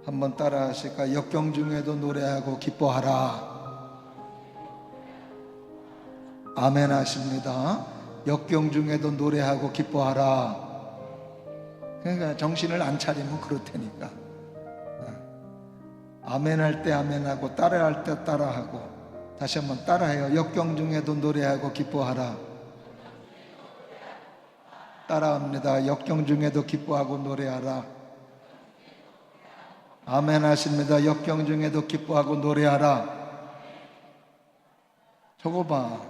한번 따라 하실까? 역경 중에도 노래하고 기뻐하라. 아멘 하십니다. 역경 중에도 노래하고 기뻐하라. 그러니까 정신을 안 차리면 그렇다니까. 아멘 할 때 아멘하고 따라 할 때 따라하고. 다시 한번 따라해요. 역경 중에도 노래하고 기뻐하라. 따라합니다. 역경 중에도 기뻐하고 노래하라. 아멘 하십니다. 역경 중에도 기뻐하고 노래하라. 저거 봐.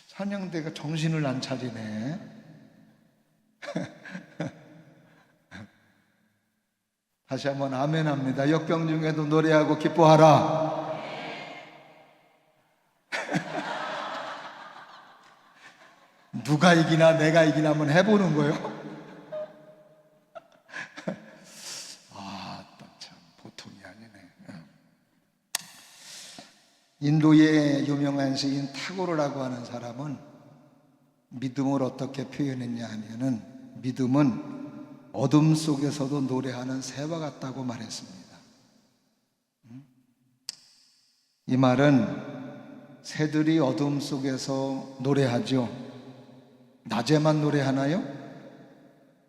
찬양대가 정신을 안 차리네. 다시 한번 아멘 합니다. 역경 중에도 노래하고 기뻐하라. 누가 이기나 내가 이기나 한번 해보는 거예요. 참 보통이 아니네. 인도의 유명한 시인 타고르라고 하는 사람은 믿음을 어떻게 표현했냐 하면은, 믿음은 어둠 속에서도 노래하는 새와 같다고 말했습니다. 이 말은 새들이 어둠 속에서 노래하죠. 낮에만 노래하나요?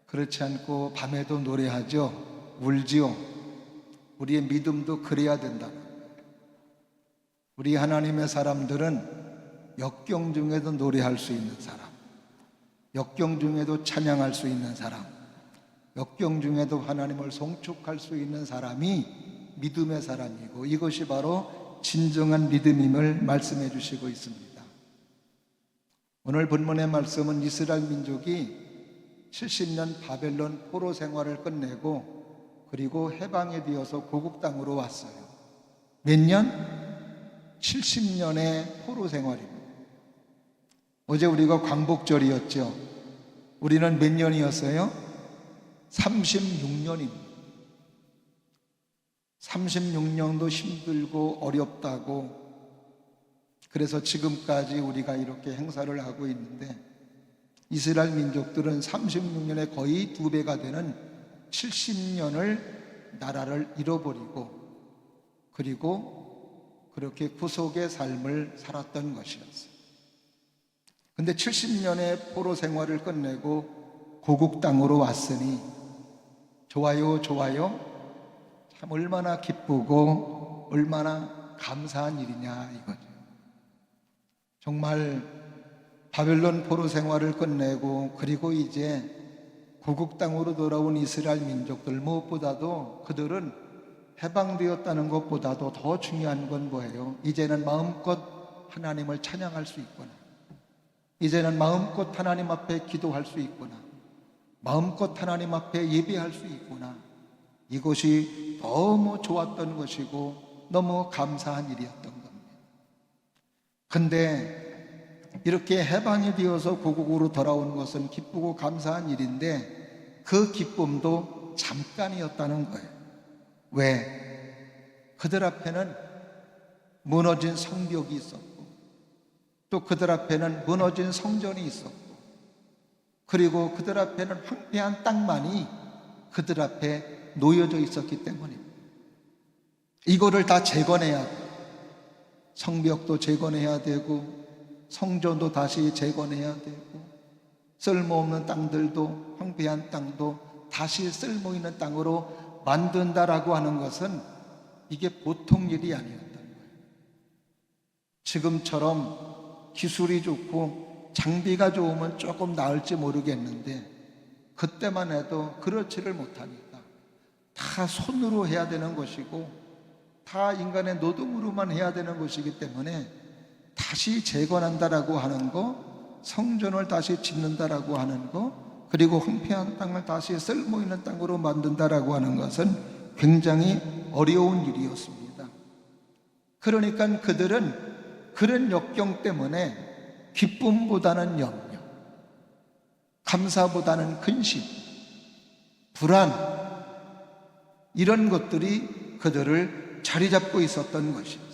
그렇지 않고 밤에도 노래하죠. 울지요. 우리의 믿음도 그래야 된다. 우리 하나님의 사람들은 역경 중에도 노래할 수 있는 사람, 역경 중에도 찬양할 수 있는 사람, 역경 중에도 하나님을 송축할 수 있는 사람이 믿음의 사람이고, 이것이 바로 진정한 믿음임을 말씀해 주시고 있습니다. 오늘 본문의 말씀은 이스라엘 민족이 70년 바벨론 포로 생활을 끝내고 그리고 해방이 되어서 고국 땅으로 왔어요. 몇 년? 70년의 포로 생활입니다. 어제 우리가 광복절이었죠. 우리는 몇 년이었어요? 36년입니다. 36년도 힘들고 어렵다고, 그래서 지금까지 우리가 이렇게 행사를 하고 있는데, 이스라엘 민족들은 36년에 거의 2배가 되는 70년을 나라를 잃어버리고 그리고 그렇게 구속의 삶을 살았던 것이었어요. 근데 70년의 포로 생활을 끝내고 고국 땅으로 왔으니 좋아요, 좋아요. 참 얼마나 기쁘고 얼마나 감사한 일이냐 이거죠. 정말 바벨론 포로 생활을 끝내고 그리고 이제 고국 땅으로 돌아온 이스라엘 민족들, 무엇보다도 그들은 해방되었다는 것보다도 더 중요한 건 뭐예요? 이제는 마음껏 하나님을 찬양할 수 있구나. 이제는 마음껏 하나님 앞에 기도할 수 있구나. 마음껏 하나님 앞에 예배할 수 있구나. 이것이 너무 좋았던 것이고 너무 감사한 일이었던 겁니다. 근데 이렇게 해방이 되어서 고국으로 돌아온 것은 기쁘고 감사한 일인데, 그 기쁨도 잠깐이었다는 거예요. 왜? 그들 앞에는 무너진 성벽이 있었고, 또 그들 앞에는 무너진 성전이 있었고, 그리고 그들 앞에는 황폐한 땅만이 그들 앞에 놓여져 있었기 때문입니다. 이거를 다 재건해야 돼요. 성벽도 재건해야 되고 성전도 다시 재건해야 되고, 쓸모없는 땅들도, 황폐한 땅도 다시 쓸모있는 땅으로 만든다라고 하는 것은 이게 보통 일이 아니었던 거예요. 지금처럼 기술이 좋고 장비가 좋으면 조금 나을지 모르겠는데, 그때만 해도 그렇지를 못하니까 다 손으로 해야 되는 것이고 다 인간의 노동으로만 해야 되는 것이기 때문에, 다시 재건한다라고 하는 거, 성전을 다시 짓는다라고 하는 거, 그리고 황폐한 땅을 다시 쓸모있는 땅으로 만든다라고 하는 것은 굉장히 어려운 일이었습니다. 그러니까 그들은 그런 역경 때문에 기쁨보다는 염려, 감사보다는 근심, 불안, 이런 것들이 그들을 자리 잡고 있었던 것이었어요.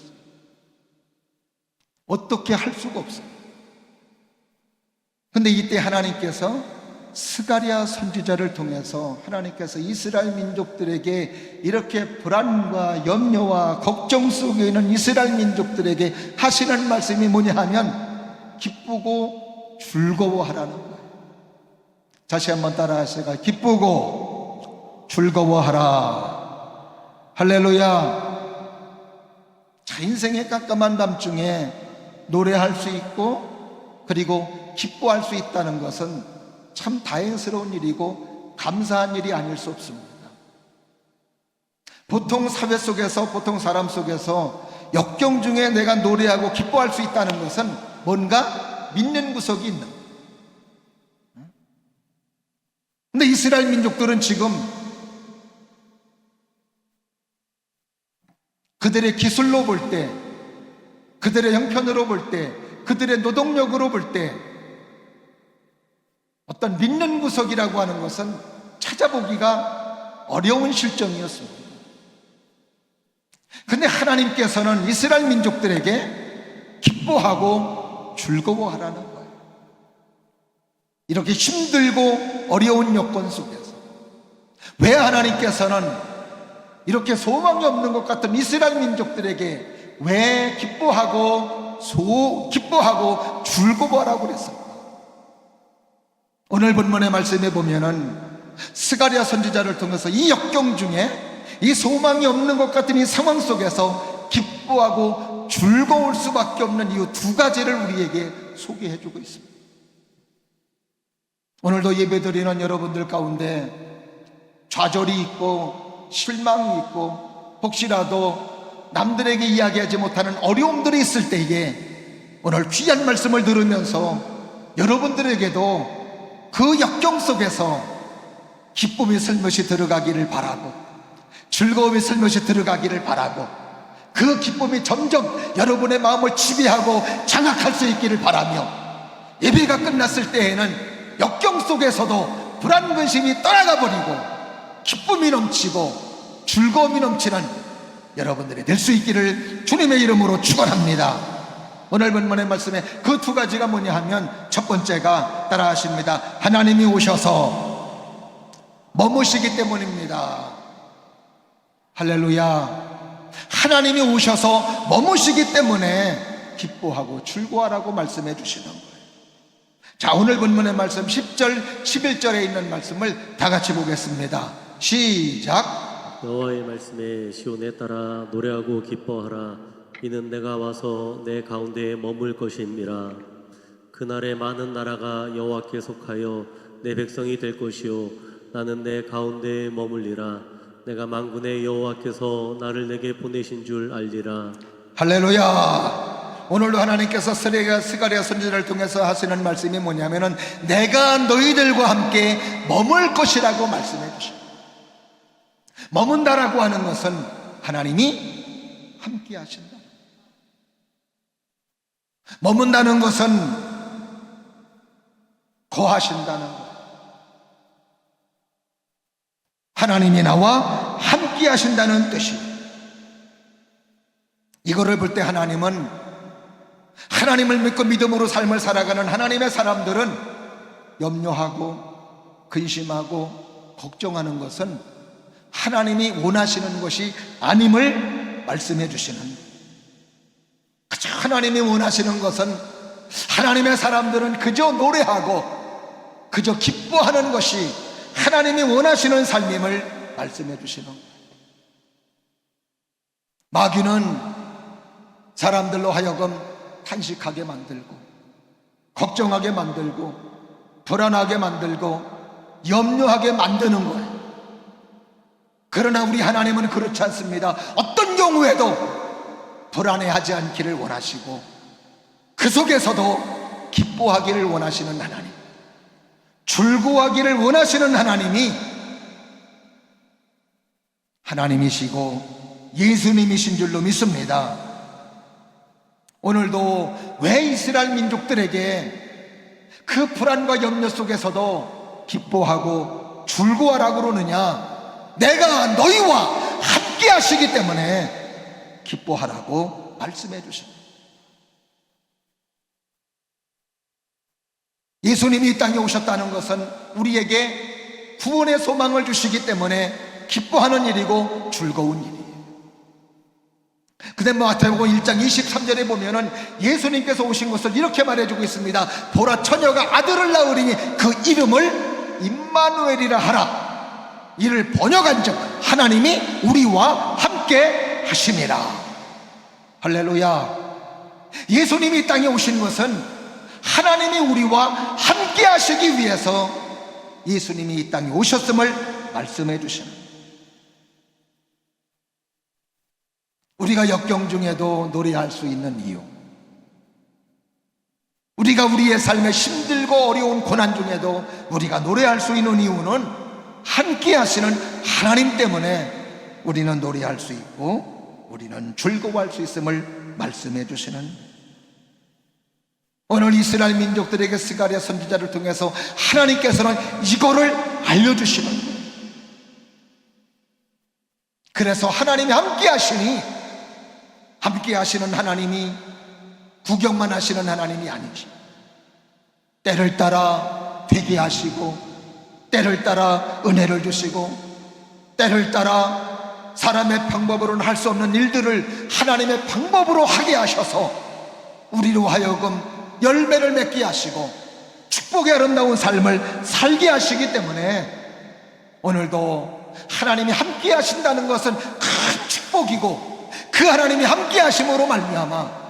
어떻게 할 수가 없어요. 근데 이때 하나님께서 스가랴 선지자를 통해서 하나님께서 이스라엘 민족들에게 이렇게 불안과 염려와 걱정 속에 있는 이스라엘 민족들에게 하시는 말씀이 뭐냐 하면 기쁘고 즐거워하라는 거예요. 다시 한번 따라 하시가 기쁘고 즐거워하라. 할렐루야. 자, 인생의 깜깜한 밤중에 노래할 수 있고 그리고 기뻐할 수 있다는 것은 참 다행스러운 일이고 감사한 일이 아닐 수 없습니다. 보통 사회 속에서, 보통 사람 속에서 역경 중에 내가 노래하고 기뻐할 수 있다는 것은 뭔가 믿는 구석이 있는 거예요. 근데 이스라엘 민족들은 지금 그들의 기술로 볼 때, 그들의 형편으로 볼 때, 그들의 노동력으로 볼 때 어떤 믿는 구석이라고 하는 것은 찾아보기가 어려운 실정이었습니다. 근데 하나님께서는 이스라엘 민족들에게 기뻐하고 즐거워하라는 거예요. 이렇게 힘들고 어려운 여건 속에서 왜 하나님께서는 이렇게 소망이 없는 것 같은 이스라엘 민족들에게 왜 기뻐하고 즐거워하라고 그랬을까? 오늘 본문의 말씀에 보면은 스가랴 선지자를 통해서 이 역경 중에 이 소망이 없는 것 같은 이 상황 속에서 기뻐하고 즐거울 수밖에 없는 이유 두 가지를 우리에게 소개해 주고 있습니다. 오늘도 예배드리는 여러분들 가운데 좌절이 있고 실망이 있고 혹시라도 남들에게 이야기하지 못하는 어려움들이 있을 때에 오늘 귀한 말씀을 들으면서 여러분들에게도 그 역경 속에서 기쁨이 슬며시 들어가기를 바라고 즐거움이 슬며시 들어가기를 바라고 그 기쁨이 점점 여러분의 마음을 지배하고 장악할 수 있기를 바라며 예배가 끝났을 때에는 역경 속에서도 불안 근심이 떠나가 버리고 기쁨이 넘치고 즐거움이 넘치는 여러분들이 될 수 있기를 주님의 이름으로 축원합니다. 오늘 본문의 말씀에 그 두 가지가 뭐냐 하면 첫 번째가 따라 하십니다. 하나님이 오셔서 머무시기 때문입니다. 할렐루야. 하나님이 오셔서 머무시기 때문에 기뻐하고 즐거워하라고 말씀해 주시는 거예요. 자, 오늘 본문의 말씀 10절 11절에 있는 말씀을 다 같이 보겠습니다. 시작. 여호와의 말씀에 시온에 따라 노래하고 기뻐하라. 이는 내가 와서 내 가운데에 머물 것임이라. 그날에 많은 나라가 여호와께 속하여 내 백성이 될 것이요 나는 내 가운데에 머물리라. 내가 만군의 여호와께서 나를 내게 보내신 줄 알리라. 할렐루야. 오늘도 하나님께서 스가랴 선지자를 통해서 하시는 말씀이 뭐냐면은 내가 너희들과 함께 머물 것이라고 말씀해 주십니다. 머문다라고 하는 것은 하나님이 함께 하신다. 머문다는 것은 거하신다는 것. 하나님이 나와 함께 하신다는 뜻이에요. 이거를 볼 때 하나님은 하나님을 믿고 믿음으로 삶을 살아가는 하나님의 사람들은 염려하고 근심하고 걱정하는 것은 하나님이 원하시는 것이 아님을 말씀해 주시는, 그저 하나님이 원하시는 것은 하나님의 사람들은 그저 노래하고 그저 기뻐하는 것이 하나님이 원하시는 삶임을 말씀해 주시는 거예요. 마귀는 사람들로 하여금 탄식하게 만들고 걱정하게 만들고 불안하게 만들고 염려하게 만드는 거예요. 그러나 우리 하나님은 그렇지 않습니다. 어떤 경우에도 불안해하지 않기를 원하시고 그 속에서도 기뻐하기를 원하시는 하나님, 즐거워하기를 원하시는 하나님이 하나님이시고 예수님이신 줄로 믿습니다. 오늘도 왜 이스라엘 민족들에게 그 불안과 염려 속에서도 기뻐하고 즐거워하라고 그러느냐? 내가 너희와 함께 하시기 때문에 기뻐하라고 말씀해 주십니다. 예수님이 이 땅에 오셨다는 것은 우리에게 구원의 소망을 주시기 때문에 기뻐하는 일이고 즐거운 일이에요. 근데 마태복음 1장 23절에 보면은 예수님께서 오신 것을 이렇게 말해주고 있습니다. 보라, 처녀가 아들을 낳으리니 그 이름을 임마누엘이라 하라. 이를 번역한즉 하나님이 우리와 함께 하심이라. 할렐루야. 예수님이 이 땅에 오신 것은 하나님이 우리와 함께 하시기 위해서 예수님이 이 땅에 오셨음을 말씀해 주시는 거예요. 우리가 역경 중에도 노래할 수 있는 이유, 우리가 우리의 삶에 힘들고 어려운 고난 중에도 우리가 노래할 수 있는 이유는 함께 하시는 하나님 때문에 우리는 노래할 수 있고 우리는 즐거워할 수 있음을 말씀해 주시는, 오늘 이스라엘 민족들에게 스가랴 선지자를 통해서 하나님께서는 이거를 알려주시는 거예요. 그래서 하나님이 함께 하시니, 함께 하시는 하나님이 구경만 하시는 하나님이 아니지, 때를 따라 되게 하시고 때를 따라 은혜를 주시고 때를 따라 사람의 방법으로는 할 수 없는 일들을 하나님의 방법으로 하게 하셔서 우리로 하여금 열매를 맺게 하시고 축복의 아름다운 삶을 살게 하시기 때문에 오늘도 하나님이 함께 하신다는 것은 큰 축복이고, 그 하나님이 함께 하심으로 말미암아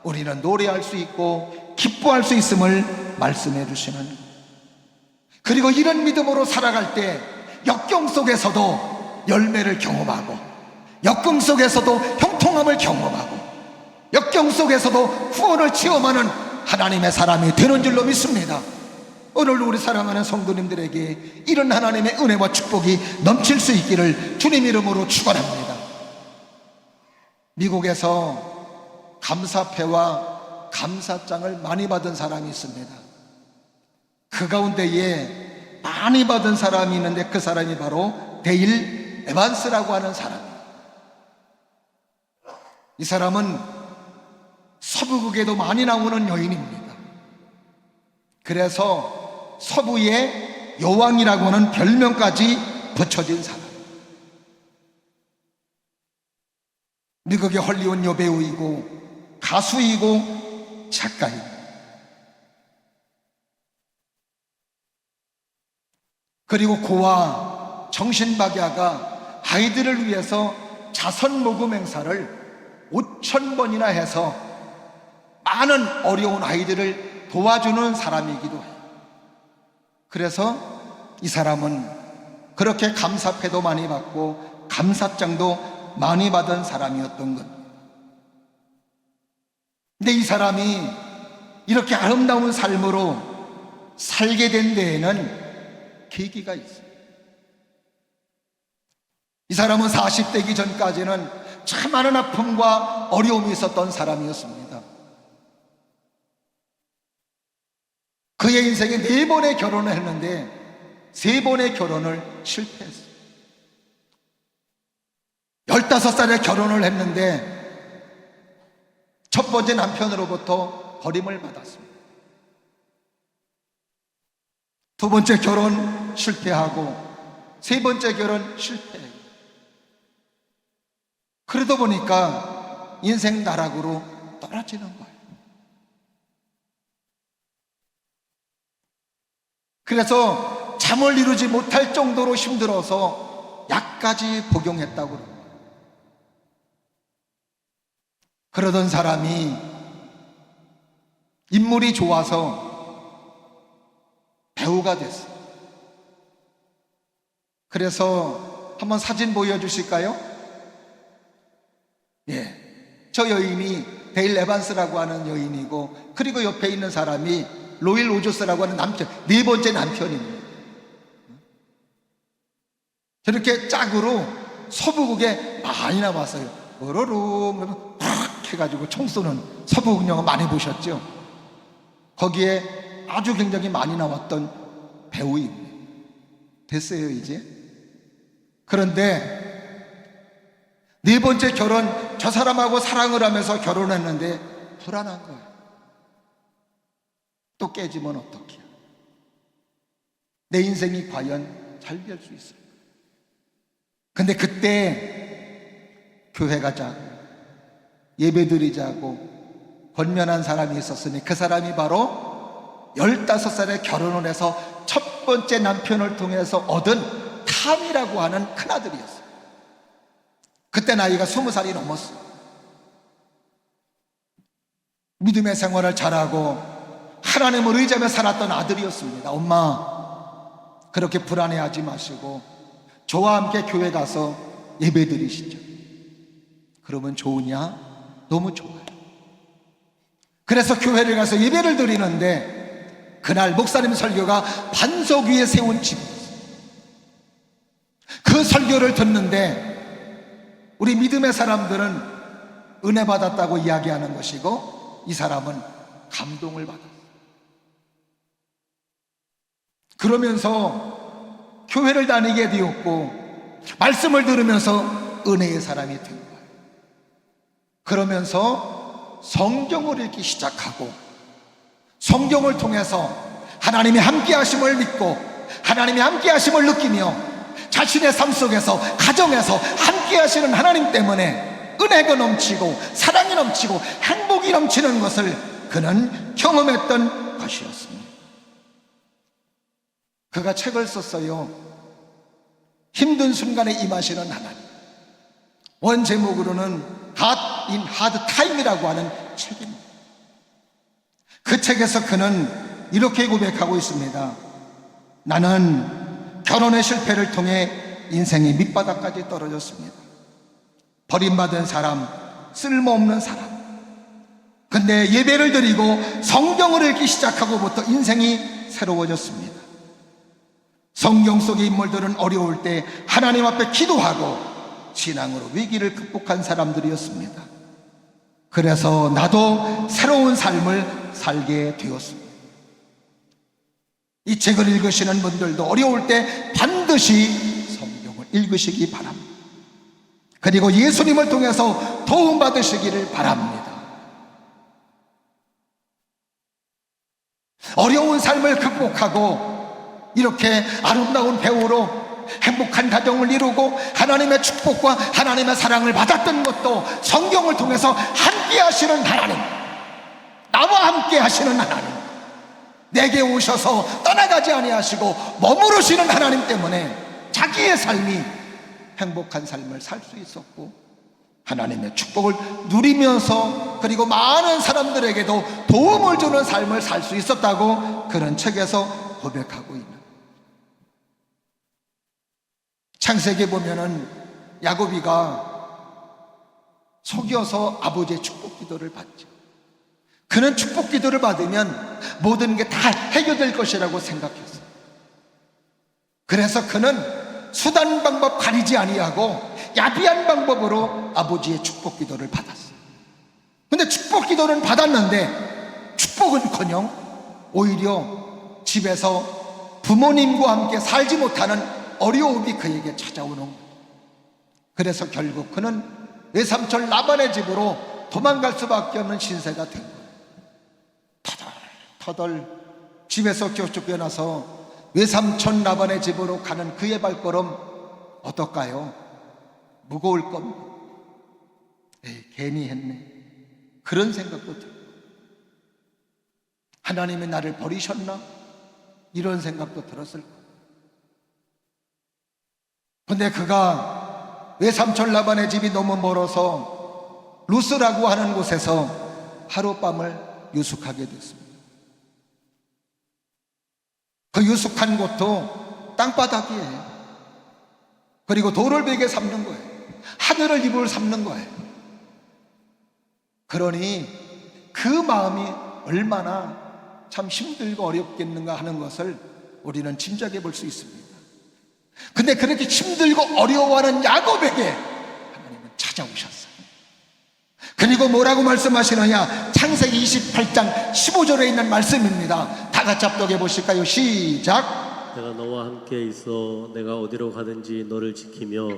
우리는 노래할 수 있고 기뻐할 수 있음을 말씀해 주시는, 그리고 이런 믿음으로 살아갈 때 역경 속에서도 열매를 경험하고, 역경 속에서도 형통함을 경험하고, 역경 속에서도 구원을 체험하는 하나님의 사람이 되는 줄로 믿습니다. 오늘 우리 사랑하는 성도님들에게 이런 하나님의 은혜와 축복이 넘칠 수 있기를 주님 이름으로 축원합니다. 미국에서 감사패와 감사장을 많이 받은 사람이 있습니다. 그 가운데에 많이 받은 사람이 있는데 그 사람이 바로 데일 에반스라고 하는 사람이에요. 이 사람은 서부극에도 많이 나오는 여인입니다. 그래서 서부의 여왕이라고 하는 별명까지 붙여진 사람, 미국의 헐리우드 여배우이고 가수이고 작가이고, 그리고 고아 정신박야가 아이들을 위해서 자선 모금 행사를 5,000번이나 해서 많은 어려운 아이들을 도와주는 사람이기도 해요. 그래서 이 사람은 그렇게 감사패도 많이 받고 감사장도 많이 받은 사람이었던 것. 근데 이 사람이 이렇게 아름다운 삶으로 살게 된 데에는 계기가 있어요. 이 사람은 40대기 전까지는 참 많은 아픔과 어려움이 있었던 사람이었습니다. 그의 인생에 4번의 결혼을 했는데 3번의 결혼을 실패했어요. 15살에 결혼을 했는데 첫 번째 남편으로부터 버림을 받았습니다. 두 번째 결혼 실패하고 세 번째 결혼 실패해요. 그러다 보니까 인생 나락으로 떨어지는 거예요. 그래서 잠을 이루지 못할 정도로 힘들어서 약까지 복용했다고 그래요. 그러던 사람이 인물이 좋아서 배우가 됐어요. 그래서 한번 사진 보여주실까요? 예, 저 여인이 데일 에반스라고 하는 여인이고, 그리고 옆에 있는 사람이 로일 로저스라고 하는 남편, 4번째 남편입니다. 저렇게 짝으로 서부극에 많이 나왔어요. 뽀로롱 팍 해가지고 총 쏘는 서부극 영화 많이 보셨죠? 거기에 아주 굉장히 많이 나왔던 배우입니다. 됐어요 이제. 그런데 4번째 결혼, 저 사람하고 사랑을 하면서 결혼했는데 불안한 거예요. 또 깨지면 어떡해요? 내 인생이 과연 잘 될 수 있을까? 근데 그때 교회 가자고, 예배 드리자고 권면한 사람이 있었으니 그 사람이 바로 15살에 결혼을 해서 첫 번째 남편을 통해서 얻은 탐이라고 하는 큰아들이었어요. 그때 나이가 20살이 넘었어요. 믿음의 생활을 잘하고 하나님을 의지하며 살았던 아들이었습니다. 엄마, 그렇게 불안해하지 마시고 저와 함께 교회 가서 예배 드리시죠. 그러면 좋으냐? 너무 좋아요. 그래서 교회를 가서 예배를 드리는데 그날 목사님 설교가 반석 위에 세운 집이었어요. 그 설교를 듣는데 우리 믿음의 사람들은 은혜 받았다고 이야기하는 것이고 이 사람은 감동을 받았어요. 그러면서 교회를 다니게 되었고 말씀을 들으면서 은혜의 사람이 된 거예요. 그러면서 성경을 읽기 시작하고 성경을 통해서 하나님의 함께 하심을 믿고 하나님의 함께 하심을 느끼며 자신의 삶 속에서 가정에서 함께 하시는 하나님 때문에 은혜가 넘치고 사랑이 넘치고 행복이 넘치는 것을 그는 경험했던 것이었습니다. 그가 책을 썼어요. 힘든 순간에 임하시는 하나님. 원 제목으로는 God in Hard Time이라고 하는 책입니다. 그 책에서 그는 이렇게 고백하고 있습니다. 나는 결혼의 실패를 통해 인생의 밑바닥까지 떨어졌습니다. 버림받은 사람, 쓸모없는 사람. 근데 예배를 드리고 성경을 읽기 시작하고부터 인생이 새로워졌습니다. 성경 속의 인물들은 어려울 때 하나님 앞에 기도하고 신앙으로 위기를 극복한 사람들이었습니다. 그래서 나도 새로운 삶을 살게 되었습니다. 이 책을 읽으시는 분들도 어려울 때 반드시 성경을 읽으시기 바랍니다. 그리고 예수님을 통해서 도움받으시기를 바랍니다. 어려운 삶을 극복하고 이렇게 아름다운 배우로 행복한 가정을 이루고 하나님의 축복과 하나님의 사랑을 받았던 것도 성경을 통해서 함께 하시는 하나님, 나와 함께 하시는 하나님, 내게 오셔서 떠나가지 아니하시고 머무르시는 하나님 때문에 자기의 삶이 행복한 삶을 살 수 있었고 하나님의 축복을 누리면서 그리고 많은 사람들에게도 도움을 주는 삶을 살 수 있었다고 그런 책에서 고백하고 있는. 창세기에 보면은 야곱이가 속여서 아버지의 축복 기도를 받죠. 그는 축복 기도를 받으면 모든 게 다 해결될 것이라고 생각했어요. 그래서 그는 수단 방법 가리지 아니하고 야비한 방법으로 아버지의 축복 기도를 받았어요. 근데 축복 기도는 받았는데 축복은커녕 오히려 집에서 부모님과 함께 살지 못하는 어려움이 그에게 찾아오는 거예요. 그래서 결국 그는 외삼촌 라반의 집으로 도망갈 수밖에 없는 신세가 된 거예요. 터덜 집에서 쫓겨나서 외삼촌 라반의 집으로 가는 그의 발걸음 어떨까요? 무거울 겁니다. 에이, 괜히 했네. 그런 생각도 들어요. 하나님이 나를 버리셨나? 이런 생각도 들었을 거예요. 근데 그가 외삼촌 라반의 집이 너무 멀어서 루스라고 하는 곳에서 하룻밤을 유숙하게 됐습니다. 그 유숙한 곳도 땅바닥이에요. 그리고 돌을 베개 삼는 거예요. 하늘을 이불 삼는 거예요. 그러니 그 마음이 얼마나 참 힘들고 어렵겠는가 하는 것을 우리는 짐작해 볼 수 있습니다. 근데 그렇게 힘들고 어려워하는 야곱에게 하나님은 찾아오셨어요. 그리고 뭐라고 말씀하시느냐? 창세기 28장 15절에 있는 말씀입니다. 다 같이 합독해 보실까요? 시작. 내가 너와 함께 있어 내가 어디로 가든지 너를 지키며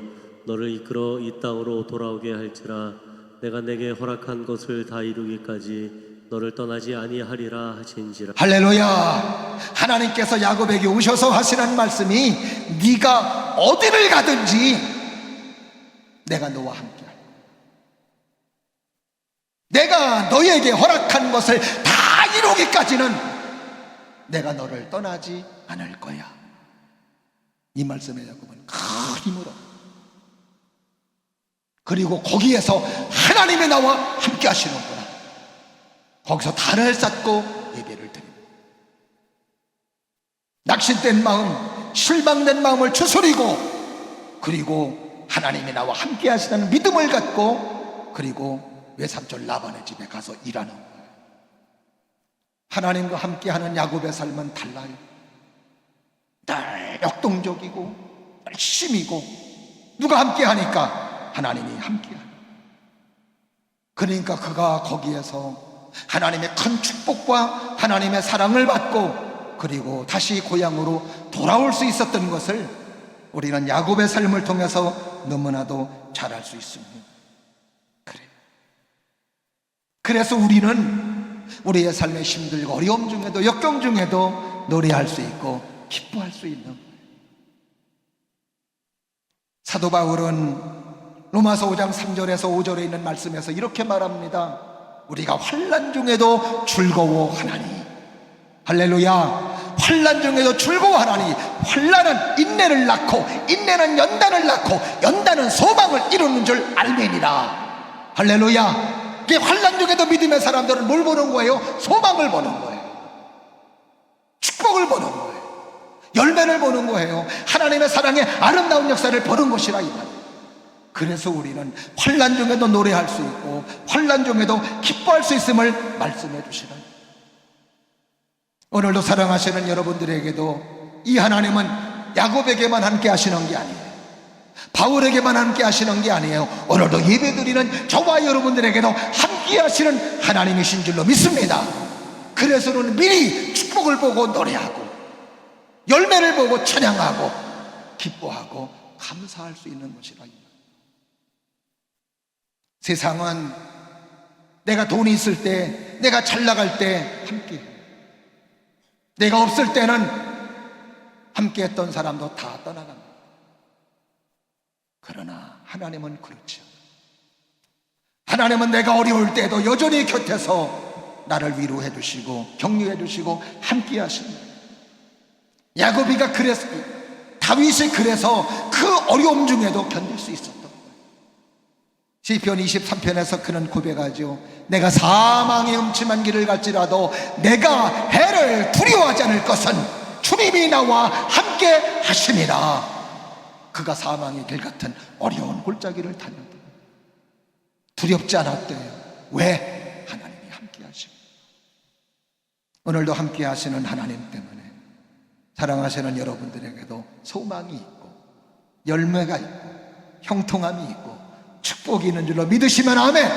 너를 이끌어 이 땅으로 돌아오게 할지라 내가 내게 허락한 것을 다 이루기까지 너를 떠나지 아니하리라 하신지라. 할렐루야. 하나님께서 야곱에게 오셔서 하시는 말씀이 네가 어디를 가든지 내가 너와 함께할, 내가 너에게 허락한 것을 다 이루기까지는 내가 너를 떠나지 않을 거야. 이 말씀에 야곱은 큰 힘으로, 그리고 거기에서 하나님이 나와 함께 하시는구나, 거기서 단을 쌓고 예배를 드립니다. 낙심된 마음, 실망된 마음을 추스리고, 그리고 하나님이 나와 함께 하시다는 믿음을 갖고, 그리고 외삼촌 라반의 집에 가서 일하는 거예요. 하나님과 함께하는 야곱의 삶은 달라요. 늘 역동적이고 열심이고, 누가 함께하니까 하나님이 함께하요. 그러니까 그가 거기에서 하나님의 큰 축복과 하나님의 사랑을 받고, 그리고 다시 고향으로 돌아올 수 있었던 것을 우리는 야곱의 삶을 통해서 너무나도 잘 알 수 있습니다. 그래서 우리는 우리의 삶의 힘들고 어려움 중에도, 역경 중에도 노래할 수 있고 기뻐할 수 있는 거예요. 사도 바울은 로마서 5장 3절에서 5절에 있는 말씀에서 이렇게 말합니다. 우리가 환난 중에도 즐거워하나니. 할렐루야. 환난 중에도 즐거워하나니. 환난은 인내를 낳고, 인내는 연단을 낳고, 연단은 소망을 이루는 줄 알매니라. 할렐루야. 이게 환난 중에도 믿음의 사람들은 뭘 보는 거예요? 소망을 보는 거예요. 축복을 보는 거예요. 열매를 보는 거예요. 하나님의 사랑의 아름다운 역사를 보는 것이라 이 말이에요. 그래서 우리는 환난 중에도 노래할 수 있고, 환난 중에도 기뻐할 수 있음을 말씀해 주시는, 오늘도 사랑하시는 여러분들에게도 이 하나님은 야곱에게만 함께 하시는 게 아니에요. 바울에게만 함께 하시는 게 아니에요. 오늘도 예배드리는 저와 여러분들에게도 함께 하시는 하나님이신 줄로 믿습니다. 그래서 우리는 미리 축복을 보고 노래하고, 열매를 보고 찬양하고, 기뻐하고 감사할 수 있는 것이라. 세상은 내가 돈이 있을 때, 내가 잘 나갈 때 함께, 내가 없을 때는 함께 했던 사람도 다 떠나갑니다. 그러나 하나님은 그렇지 않아요. 하나님은 내가 어려울 때도 여전히 곁에서 나를 위로해 주시고 격려해 주시고 함께 하십니다. 야곱이가 그래서, 다윗이 그래서 그 어려움 중에도 견딜 수 있었던 거예요. 시편 23편에서 그는 고백하죠. 내가 사망의 음침한 길을 갈지라도 내가 해를 두려워하지 않을 것은 주님이 나와 함께 하심이라. 그가 사망의 길 같은 어려운 골짜기를 다녔다. 두렵지 않았대요. 왜? 하나님이 함께 하시고. 오늘도 함께 하시는 하나님 때문에 사랑하시는 여러분들에게도 소망이 있고, 열매가 있고, 형통함이 있고, 축복이 있는 줄로 믿으시면 아멘.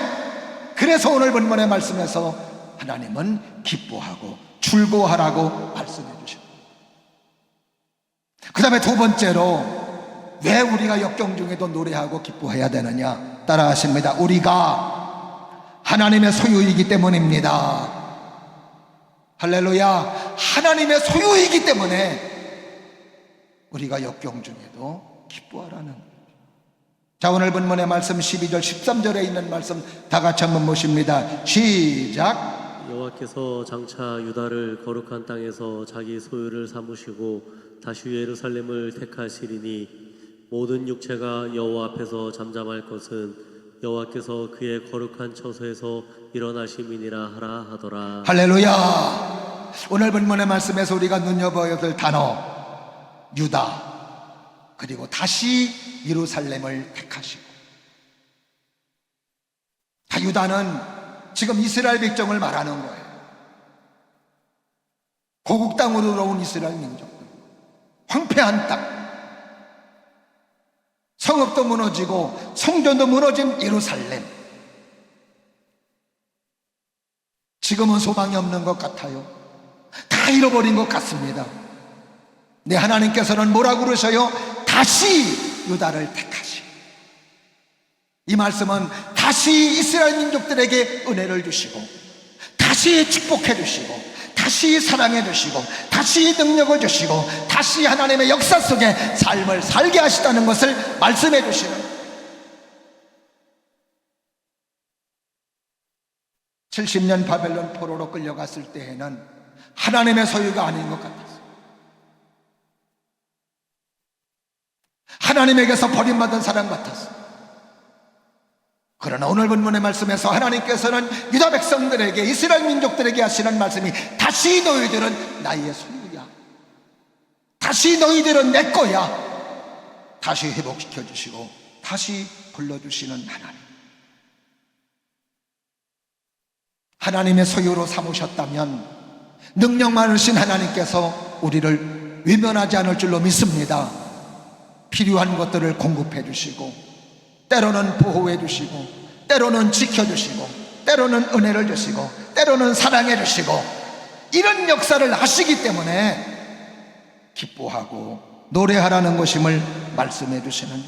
그래서 오늘 본문의 말씀에서 하나님은 기뻐하고 즐거워하라고 말씀해 주십니다. 그 다음에 두 번째로, 왜 우리가 역경 중에도 노래하고 기뻐해야 되느냐? 따라 하십니다. 우리가 하나님의 소유이기 때문입니다. 할렐루야. 하나님의 소유이기 때문에 우리가 역경 중에도 기뻐하라는 거예요. 자, 오늘 본문의 말씀 12절 13절에 있는 말씀 다 같이 한번 보십니다. 시작. 여호와께서 장차 유다를 거룩한 땅에서 자기 소유를 삼으시고 다시 예루살렘을 택하시리니 모든 육체가 여호와 앞에서 잠잠할 것은 여호와께서 그의 거룩한 처소에서 일어나심이니라 하라 하더라. 할렐루야. 오늘 본문의 말씀에서 우리가 눈여겨야 될 단어, 유다, 그리고 다시 예루살렘을 택하시고. 유다는 지금 이스라엘 백성을 말하는 거예요. 고국 땅으로 들어온 이스라엘 민족들, 황폐한 땅, 성읍도 무너지고 성전도 무너진 예루살렘. 지금은 소망이 없는 것 같아요. 다 잃어버린 것 같습니다. 네, 하나님께서는 뭐라고 그러셔요? 다시 유다를 택하시. 이 말씀은 다시 이스라엘 민족들에게 은혜를 주시고, 다시 다시 축복해 주시고, 다시 사랑해 주시고, 다시 능력을 주시고, 다시 하나님의 역사 속에 삶을 살게 하시다는 것을 말씀해 주시는 거예요. 70년 바벨론 포로로 끌려갔을 때에는 하나님의 소유가 아닌 것 같았어요. 하나님에게서 버림받은 사람 같았어요. 그러나 오늘 본문의 말씀에서 하나님께서는 유다 백성들에게, 이스라엘 민족들에게 하시는 말씀이, 다시 너희들은 나의 소유야, 다시 너희들은 내 거야, 다시 회복시켜 주시고 다시 불러주시는 하나님. 하나님의 소유로 삼으셨다면 능력 많으신 하나님께서 우리를 외면하지 않을 줄로 믿습니다. 필요한 것들을 공급해 주시고, 때로는 보호해 주시고, 때로는 지켜 주시고, 때로는 은혜를 주시고, 때로는 사랑해 주시고, 이런 역사를 하시기 때문에 기뻐하고 노래하라는 것임을 말씀해 주시는,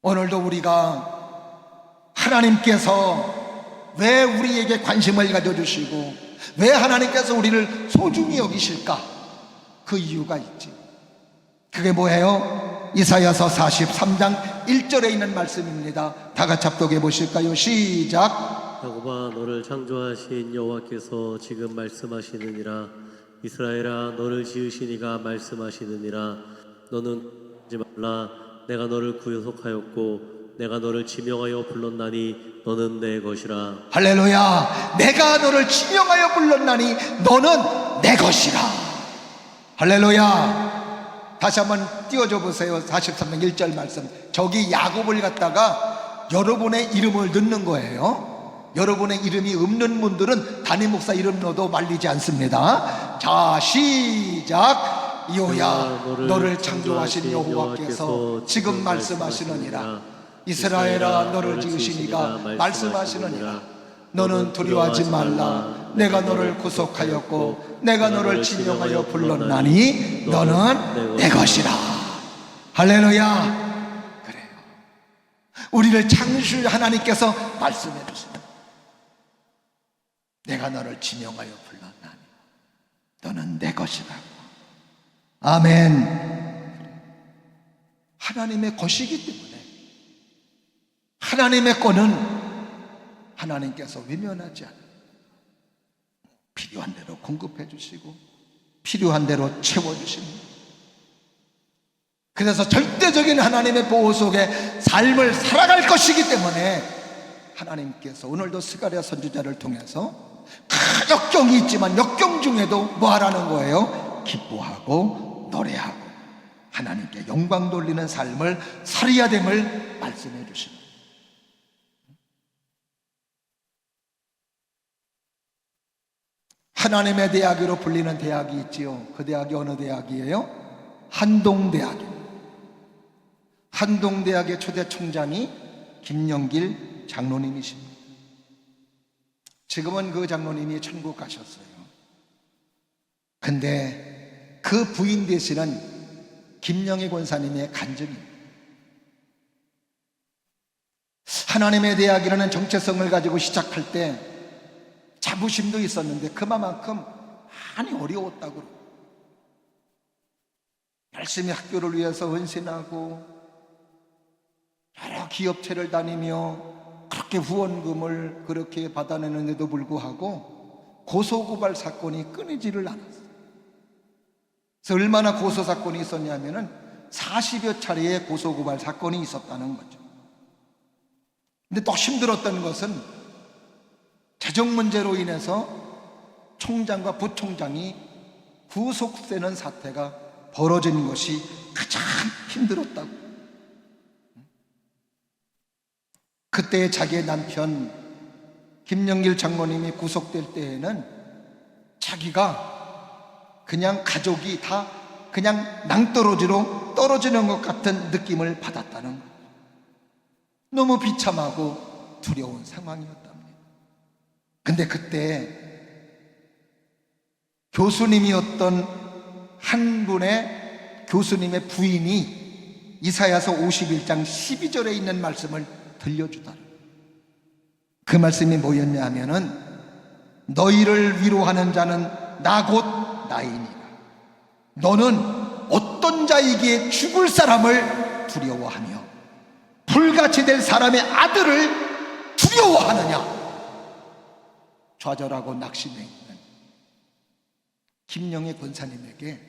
오늘도 우리가 하나님께서 왜 우리에게 관심을 가져주시고 왜 하나님께서 우리를 소중히 여기실까? 그 이유가 있지. 그게 뭐예요? 이사야서 43장 1절에 있는 말씀입니다. 다 같이 합독해 보실까요? 시작. 야곱아, 너를 창조하신 여호와께서 지금 말씀하시느니라. 이스라엘아, 너를 지으신 이가 말씀하시느니라. 너는 하지 말라. 내가 너를 구속하였고 내가 너를 지명하여 불렀나니 너는 내 것이라. 할렐루야. 내가 너를 지명하여 불렀나니 너는 내 것이라. 할렐루야. 다시 한번 띄워줘 보세요. 43장 1절 말씀. 저기 야곱을 갖다가 여러분의 이름을 넣는 거예요. 여러분의 이름이 없는 분들은 담임 목사 이름 넣어도 말리지 않습니다. 자, 시작. 이호야, 너를 창조하신 여호와께서 지금 말씀하시느니라. 이스라엘아, 너를 지으신 이가 말씀하시느니라. 너는 두려워하지 말라. 내가 너를 구속하였고 내가 너를 지명하여 불렀나니 너는 내 것이라. 할렐루야. 그래요. 우리를 창조하신 하나님께서 말씀해 주십니다. 내가 너를 지명하여 불렀나니 너는 내 것이라고. 아멘. 하나님의 것이기 때문에, 하나님의 거는 하나님께서 외면하지 않아요. 필요한 대로 공급해 주시고 필요한 대로 채워주십니다. 그래서 절대적인 하나님의 보호 속에 삶을 살아갈 것이기 때문에 하나님께서 오늘도 스가랴 선지자를 통해서 역경이 있지만 역경 중에도 뭐 하라는 거예요? 기뻐하고 노래하고 하나님께 영광 돌리는 삶을 살아야 됨을 말씀해 주십니다. 하나님의 대학으로 불리는 대학이 있지요. 그 대학이 어느 대학이에요? 한동대학입니다. 한동대학의 초대 총장이 김영길 장로님이십니다. 지금은 그 장로님이 천국 가셨어요. 근데 그 부인 되시는 김영희 권사님의 간증입니다. 하나님의 대학이라는 정체성을 가지고 시작할 때 자부심도 있었는데 그만큼 많이 어려웠다고. 열심히 학교를 위해서 헌신하고 여러 기업체를 다니며 그렇게 후원금을 그렇게 받아내는데도 불구하고 고소고발 사건이 끊이지를 않았어요. 그래서 얼마나 고소 사건이 있었냐면은 40여 차례의 고소고발 사건이 있었다는 거죠. 근데 또 힘들었던 것은 재정 문제로 인해서 총장과 부총장이 구속되는 사태가 벌어진 것이 가장 힘들었다고. 그때 자기의 남편 김영길 장로님이 구속될 때에는 자기가 그냥 가족이 다 그냥 낭떠러지로 떨어지는 것 같은 느낌을 받았다는 거예요. 너무 비참하고 두려운 상황이었답니다. 근데 그때 교수님이었던 한 분의 교수님의 부인이 이사야서 51장 12절에 있는 말씀을 들려주더라. 그 말씀이 뭐였냐 하면은 너희를 위로하는 자는 나 곧 나이니라. 너는 어떤 자이기에 죽을 사람을 두려워하며 불같이 될 사람의 아들을 두려워하느냐. 좌절하고 낙심해 있는 김영애 권사님에게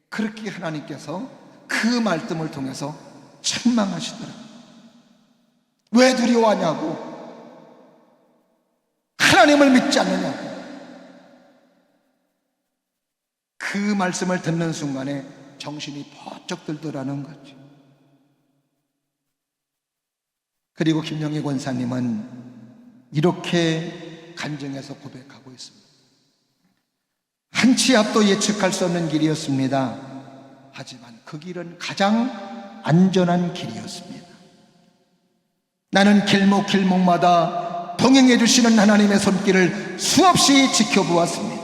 그렇게 하나님께서 그 말씀을 통해서 책망하시더라고요. 왜 두려워하냐고, 하나님을 믿지 않느냐고. 그 말씀을 듣는 순간에 정신이 번쩍 들더라는 거죠. 그리고 김영희 권사님은 이렇게 간증해서 고백하고 있습니다. 한 치 앞도 예측할 수 없는 길이었습니다. 하지만 그 길은 가장 안전한 길이었습니다. 나는 길목길목마다 동행해 주시는 하나님의 손길을 수없이 지켜보았습니다.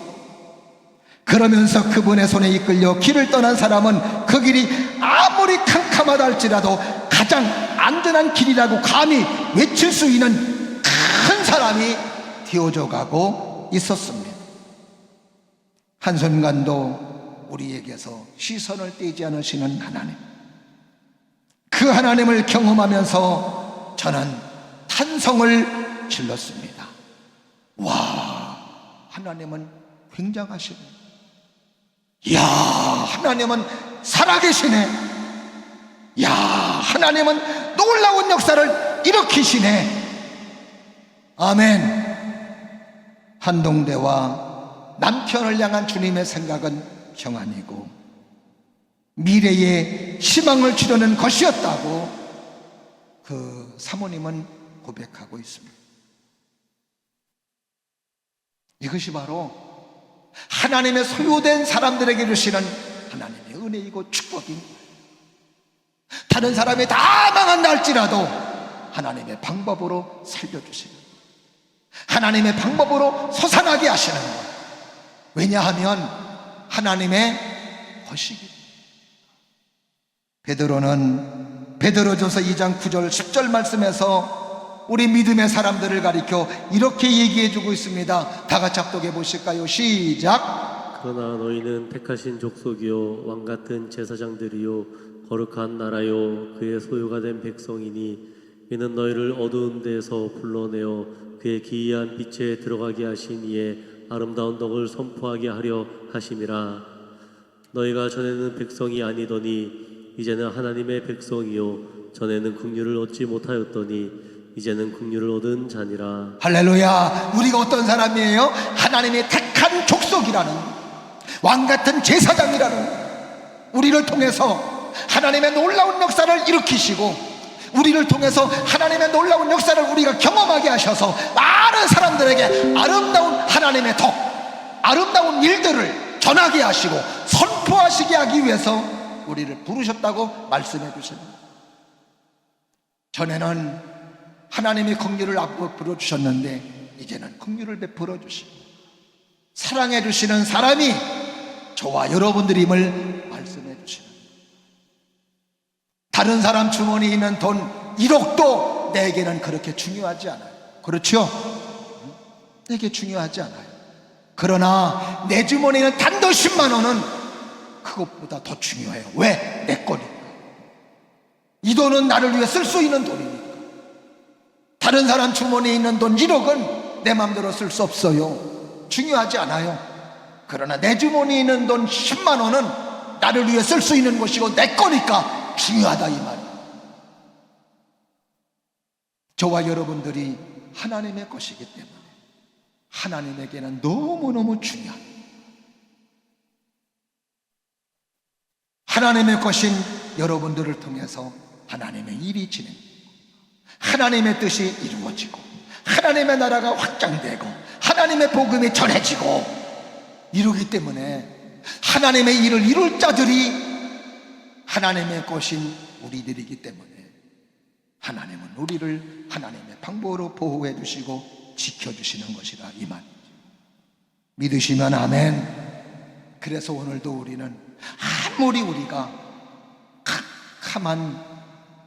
그러면서 그분의 손에 이끌려 길을 떠난 사람은 그 길이 아무리 캄캄하다 할지라도 가장 안전한 길이라고 감히 외칠 수 있는 큰 사람이 되어져 가고 있었습니다. 한순간도 우리에게서 시선을 떼지 않으시는 하나님, 그 하나님을 경험하면서 저는 탄성을 질렀습니다. 와, 하나님은 굉장하시네. 이야, 하나님은 살아계시네. 이야, 하나님은 놀라운 역사를 일으키시네. 아멘. 한동대와 남편을 향한 주님의 생각은 평안이고 미래에 희망을 주려는 것이었다고 그 사모님은 고백하고 있습니다. 이것이 바로 하나님의 소유된 사람들에게 주시는 하나님의 은혜이고 축복인 거예요. 다른 사람이 다 망한다 할지라도 하나님의 방법으로 살려주시는 거예요. 하나님의 방법으로 솟아나게 하시는 거예요. 왜냐하면 하나님의 것이기 때문에. 베드로는 베드로전서 2장 9절 10절 말씀에서 우리 믿음의 사람들을 가리켜 이렇게 얘기해 주고 있습니다. 다 같이 합독해 보실까요? 시작. 그러나 너희는 택하신 족속이요 왕같은 제사장들이요 거룩한 나라요 그의 소유가 된 백성이니 이는 너희를 어두운 데서 불러내어 그의 기이한 빛에 들어가게 하신 이의 아름다운 덕을 선포하게 하려 하심이라. 너희가 전에는 백성이 아니더니 이제는 하나님의 백성이요 전에는 긍휼을 얻지 못하였더니 이제는 긍휼을 얻은 자니라. 할렐루야. 우리가 어떤 사람이에요? 하나님의 택한 족속이라는, 왕같은 제사장이라는, 우리를 통해서 하나님의 놀라운 역사를 일으키시고 우리를 통해서 하나님의 놀라운 역사를 우리가 경험하게 하셔서 많은 사람들에게 아름다운 하나님의 덕, 아름다운 일들을 전하게 하시고 선포하시게 하기 위해서 우리를 부르셨다고 말씀해 주십니다. 전에는 하나님이 긍휼을 베풀어 주셨는데 이제는 긍휼을 베풀어 주시고 사랑해 주시는 사람이 저와 여러분들임을 말씀해 주시는, 다른 사람 주머니에 있는 돈 1억도 내게는 그렇게 중요하지 않아요. 그렇죠? 내게 중요하지 않아요. 그러나 내 주머니에 있는 단돈 10만 원은 그것보다 더 중요해요. 왜? 내 거니까. 이 돈은 나를 위해 쓸 수 있는 돈이니까. 다른 사람 주머니에 있는 돈 1억은 내 마음대로 쓸 수 없어요. 중요하지 않아요. 그러나 내 주머니에 있는 돈 10만 원은 나를 위해 쓸 수 있는 것이고 내 거니까 중요하다, 이 말이에요. 저와 여러분들이 하나님의 것이기 때문에 하나님에게는 너무너무 중요한, 하나님의 것인 여러분들을 통해서 하나님의 일이 진행되고 하나님의 뜻이 이루어지고 하나님의 나라가 확장되고 하나님의 복음이 전해지고 이루기 때문에 하나님의 일을 이룰 자들이 하나님의 것인 우리들이기 때문에 하나님은 우리를 하나님의 방법으로 보호해 주시고 지켜주시는 것이라, 이 말이죠. 믿으시면 아멘. 그래서 오늘도 우리는 아무리 우리가 캄캄한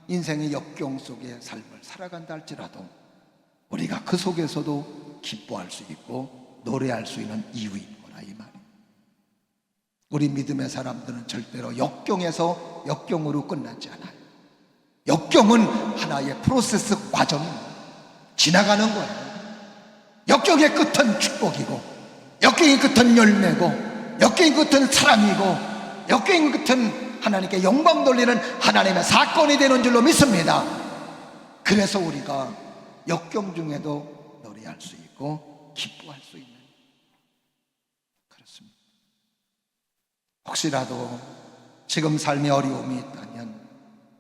인생의 역경 속의 삶을 살아간다 할지라도 우리가 그 속에서도 기뻐할 수 있고 노래할 수 있는 이유인 거라 이 말이에요. 우리 믿음의 사람들은 절대로 역경에서 역경으로 끝나지 않아요. 역경은 하나의 프로세스 과정입니다. 지나가는 거예요. 역경의 끝은 축복이고, 역경의 끝은 열매고, 역경의 끝은 사랑이고, 역경의 끝은 하나님께 영광 돌리는 하나님의 사건이 되는 줄로 믿습니다. 그래서 우리가 역경 중에도 노래할 수 있고 기뻐할 수 있는, 그렇습니다. 혹시라도 지금 삶에 어려움이 있다면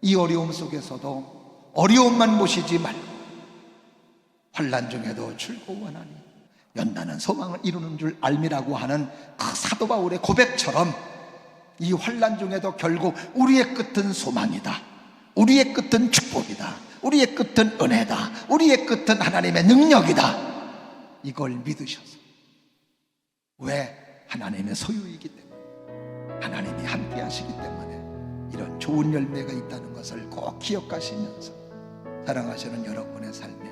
이 어려움 속에서도 어려움만 보시지 말고 환난 중에도 즐거워하나니 연단은 소망을 이루는 줄 알미라고 하는 그 사도 바울의 고백처럼 이 환난 중에도 결국 우리의 끝은 소망이다, 우리의 끝은 축복이다, 우리의 끝은 은혜다, 우리의 끝은 하나님의 능력이다, 이걸 믿으셔서, 왜? 하나님의 소유이기 때문에, 하나님이 함께 하시기 때문에 이런 좋은 열매가 있다는 것을 꼭 기억하시면서 사랑하시는 여러분의 삶에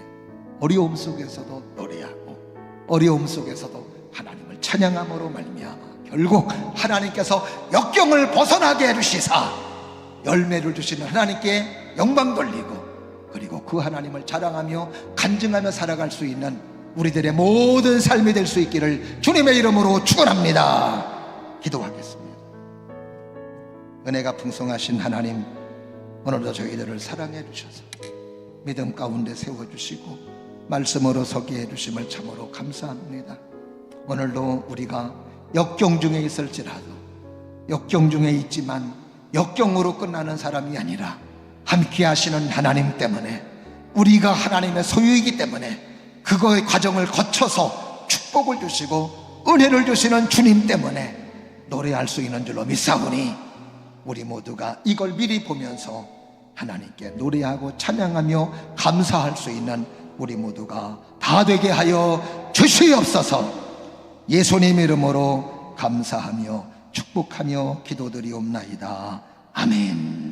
어려움 속에서도 노래하고 어려움 속에서도 하나님을 찬양함으로 말미암아 결국 하나님께서 역경을 벗어나게 해주시사 열매를 주시는 하나님께 영광 돌리고, 그리고 그 하나님을 자랑하며 간증하며 살아갈 수 있는 우리들의 모든 삶이 될 수 있기를 주님의 이름으로 축원합니다. 기도하겠습니다. 은혜가 풍성하신 하나님, 오늘도 저희들을 사랑해 주셔서 믿음 가운데 세워주시고 말씀으로 서게 해주심을 참으로 감사합니다. 오늘도 우리가 역경 중에 있을지라도 역경 중에 있지만 역경으로 끝나는 사람이 아니라 함께 하시는 하나님 때문에, 우리가 하나님의 소유이기 때문에 그거의 과정을 거쳐서 축복을 주시고 은혜를 주시는 주님 때문에 노래할 수 있는 줄로 믿사오니 우리 모두가 이걸 미리 보면서 하나님께 노래하고 찬양하며 감사할 수 있는 우리 모두가 다 되게 하여 주시옵소서. 예수님 이름으로 감사하며 축복하며 기도드리옵나이다. 아멘.